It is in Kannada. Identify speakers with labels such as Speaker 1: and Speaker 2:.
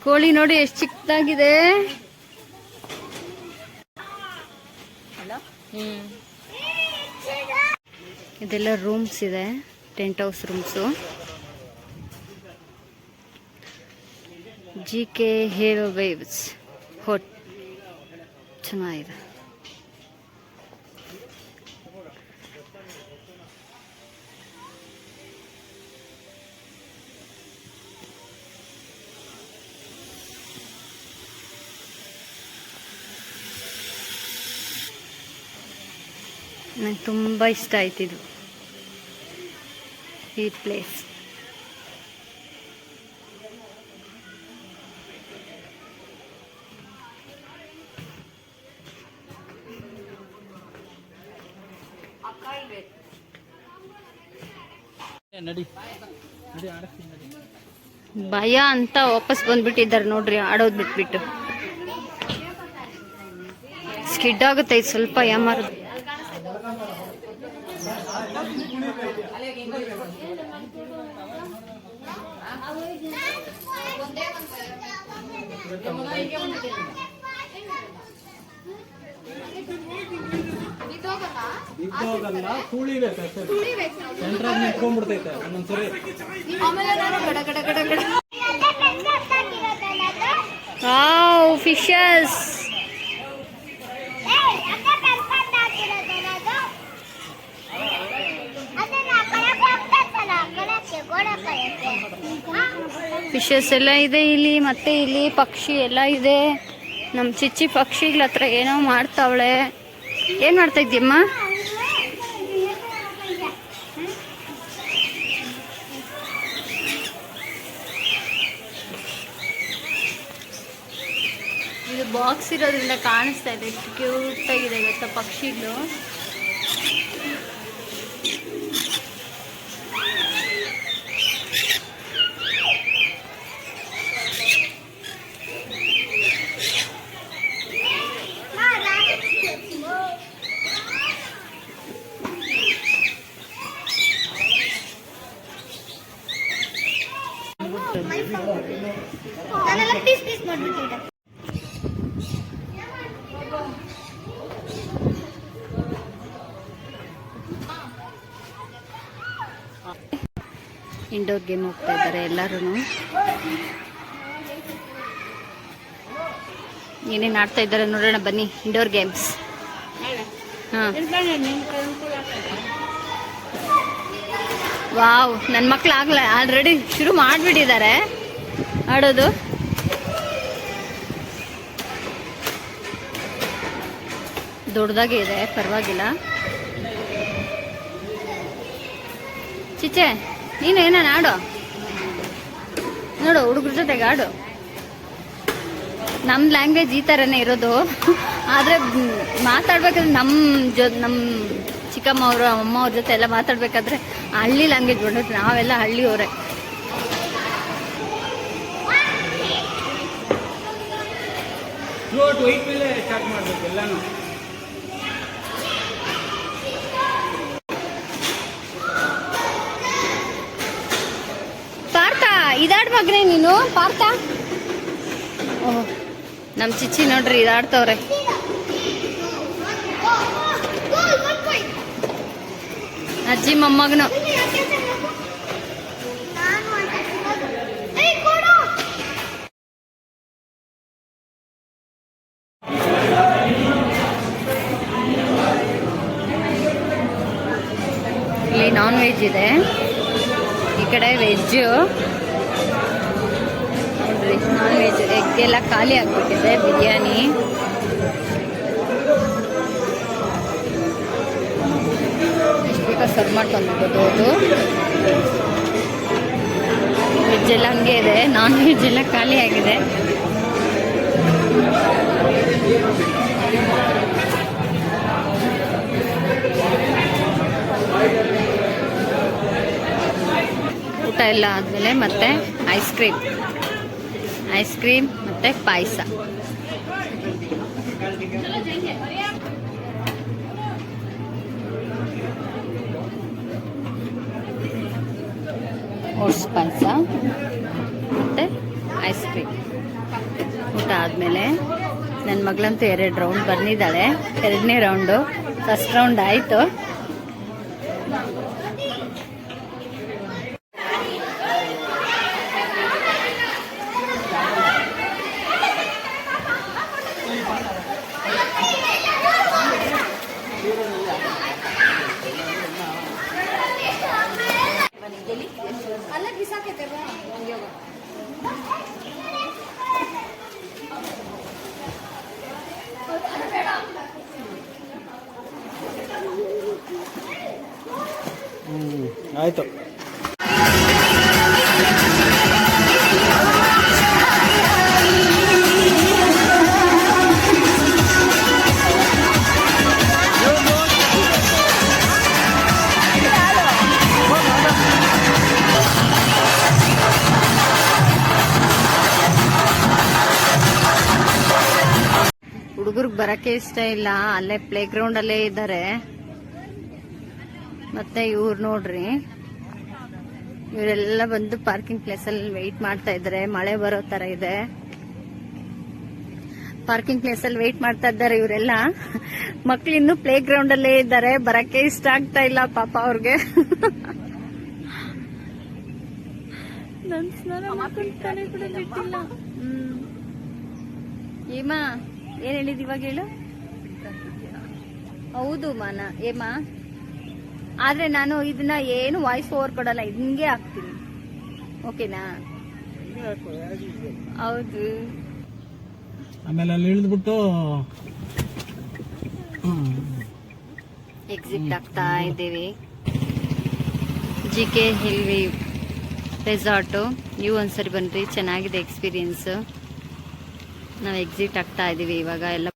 Speaker 1: ಕೋಳಿ ನೋಡಿ ಎಷ್ಟು ಚಿಕ್ಕದಾಗಿದೆ. ಇದೆಲ್ಲ ರೂಮ್ಸ್ ಇದೆ, tent house rooms. GK hair waves ಹೋಟ್ ಚೆನ್ನಾಗಿದೆ. ನಂಗೆ ತುಂಬ ಇಷ್ಟ ಆಯ್ತಿದು ಈ ಪ್ಲೇಸ್. ಭಯ ಅಂತ ವಾಪಸ್ ಬಂದ್ಬಿಟ್ಟಿದ್ದಾರೆ ನೋಡ್ರಿ, ಆಡೋದು ಬಿಟ್ಬಿಟ್ಟು. ಸ್ಕಿಡ್ ಆಗುತ್ತೆ ಇದು ಸ್ವಲ್ಪ ಯಾಮಾರು. ಫಿಶಸ್ ಫಿಶಸ್ ಎಲ್ಲ ಇದೆ ಇಲ್ಲಿ. ಮತ್ತೆ ಇಲ್ಲಿ ಪಕ್ಷಿ ಎಲ್ಲ ಇದೆ. ನಮ್ಮ ಚಿಚ್ಚಿ ಪಕ್ಷಿಗಳ ಹತ್ರ ಏನೋ ಮಾಡ್ತಾವಳೆ. ಏನ್ ಮಾಡ್ತಾ ಇದ್ದೀಮ್ಮ? ಇದು ಬಾಕ್ಸ್ ಇರೋದ್ರಿಂದ ಕಾಣಿಸ್ತಾ ಇದೆ. ಎಷ್ಟು ಕ್ಯೂಟ್ ಆಗಿದೆ ಗೊತ್ತಾ ಪಕ್ಷಿಗಳು. ಇಂಡೋರ್ ಗೇಮ್ ಹೋಗ್ತಾ ಇದ್ದಾರೆ ಎಲ್ಲರೂ. ಏನೇನು ಆಡ್ತಾ ಇದ್ದಾರೆ ನೋಡೋಣ ಬನ್ನಿ. Indoor games. ವಾವ್, ನನ್ನ ಮಕ್ಳು ಆಗಲ್ಲ ಆಲ್ರೆಡಿ ಶುರು ಮಾಡಿಬಿಟ್ಟಿದ್ದಾರೆ ಆಡೋದು. ದೊಡ್ಡದಾಗೆ ಇದೆ, ಪರವಾಗಿಲ್ಲ. ಚಿಚ್ಚೆ ನೀನು ಏನಾನ ಆಡು ನೋಡು, ಹುಡುಗ್ರ ಜೊತೆಗೆ ಆಡು. ನಮ್ಮ ಲ್ಯಾಂಗ್ವೇಜ್ ಈ ಥರನೇ ಇರೋದು. ಆದರೆ ಮಾತಾಡ್ಬೇಕಾದ್ರೆ ನಮ್ಮ ಚಿಕ್ಕಮ್ಮ ಅವರು ಅಮ್ಮ ಅವ್ರ ಜೊತೆ ಎಲ್ಲ ಮಾತಾಡ್ಬೇಕಾದ್ರೆ ಹಳ್ಳಿ ಲ್ಯಾಂಗ್ವೇಜ್ ಬಂದಿತ್ತು. ನಾವೆಲ್ಲ ಹಳ್ಳಿಯವರೇ. ಪಾರ್ಥ ಇದಾಡ್ ಮಗನೇ ನೀನು. ಪಾರ್ಥ ಓಹ್, ನಮ್ಮ ಚಿಚ್ಚಿ ನೋಡ್ರಿ ಇದಾಡ್ತವ್ರೆ. ಅಜ್ಜಿ ಮೊಮ್ಮಗನು. ಇಲ್ಲಿ ನಾನ್ ವೆಜ್ ಇದೆ, ಈ ಕಡೆ ವೆಜ್ಜು. ನೋಡ್ರಿ ನಾನ್ ವೆಜ್ ಎಗ್ ಎಲ್ಲ ಖಾಲಿ ಆಗ್ಬಿಟ್ಟಿದೆ. ಬಿರಿಯಾನಿ ಎಷ್ಟು ಬೇಗ ಸರ್ವ್ ಮಾಡ್ಕೊಂಡ್ಬಿಡ್ಬೋದು. ಅದು ವೆಜ್ ಎಲ್ಲ ಹಂಗೆ ಇದೆ, ನಾನ್ ವೆಜ್ ಎಲ್ಲ ಖಾಲಿ ಆಗಿದೆ. ಊಟ ಎಲ್ಲ ಆದಮೇಲೆ ಮತ್ತೆ ಐಸ್ ಕ್ರೀಮ್ ಮತ್ತು ಪಾಯಸ. ಓಟ್ಸ್ ಪಾಯಸ ಮತ್ತು ಐಸ್ ಕ್ರೀಮ್. ಊಟ ಆದಮೇಲೆ ನನ್ನ ಮಗಳಂತೂ 2 ರೌಂಡ್ ಬಂದಿದ್ದಾಳೆ. 2ನೇ ರೌಂಡು, ಫಸ್ಟ್ ರೌಂಡ್ ಆಯಿತು.
Speaker 2: ಆಯಿತು.
Speaker 1: ಹುಡುಗರಿಗೆ ಬರಕ್ಕೆ ಇಷ್ಟ ಇಲ್ಲ, ಅಲ್ಲೇ ಪ್ಲೇ ಗ್ರೌಂಡ್ ಅಲ್ಲೇ ಇದ್ದಾರೆ. ಮತ್ತೆ ಇವ್ರು ನೋಡ್ರಿ, ಇವರೆಲ್ಲ ಬಂದು ಪಾರ್ಕಿಂಗ್ ಪ್ಲೇಸ್ ಅಲ್ಲಿ ವೆಯ್ಟ್ ಮಾಡ್ತಾ ಇದ್ದಾರೆ. ಮಳೆ ಬರೋ ತರ ಇದೆ. ಪಾರ್ಕಿಂಗ್ ಪ್ಲೇಸ್ ಅಲ್ಲಿ ವೆಯ್ಟ್ ಮಾಡ್ತಾ ಇದ್ದಾರೆ ಇವರೆಲ್ಲ. ಮಕ್ಳು ಇನ್ನು ಪ್ಲೇ ಗ್ರೌಂಡ್ ಅಲ್ಲೇ ಇದ್ದಾರೆ, ಬರಕ್ಕೆ ಇಷ್ಟ ಆಗ್ತಾ ಇಲ್ಲ ಪಾಪ ಅವ್ರಿಗೆ. ನನ್ ಸ್ನಾನ ಮಾಡ್ಕೊಂತಾನೆ ಕೂಡ ಬಿಟ್ಟಿಲ್ಲ. ಏಮಾ ಏನ್ ಹೇಳಿದ್ ಇವಾಗ ಹೇಳು. ಹೌದು ಮಾನ ಏಮಾ, ಆದ್ರೆ ನಾನು ಇದನ್ನ ಏನು ವಾಯ್ಸ್ ಓವರ್ ಕೊಡಲ್ಲ, ಹಿಂಗೆ ಹಾಕ್ತೀನಿ. ಓಕೆನಾ? ಹೌದು.
Speaker 2: ಆಮೇಲೆ ಅಲ್ಲಿ ಇಳಿದ್ಬಿಟ್ಟು
Speaker 1: ಎಕ್ಸಿಟ್ ಆಗ್ತಾ ಇದ್ದೀವಿ. JK hill view resort. ನೀವು ಒಂದ್ಸರಿ ಬನ್ರಿ, ಚೆನ್ನಾಗಿದೆ ಎಕ್ಸ್ಪೀರಿಯನ್ಸ್. ನಾವು ಎಕ್ಸಿಟ್ ಆಗ್ತಾ ಇದೀವಿ ಇವಾಗ. ಎಲ್ಲ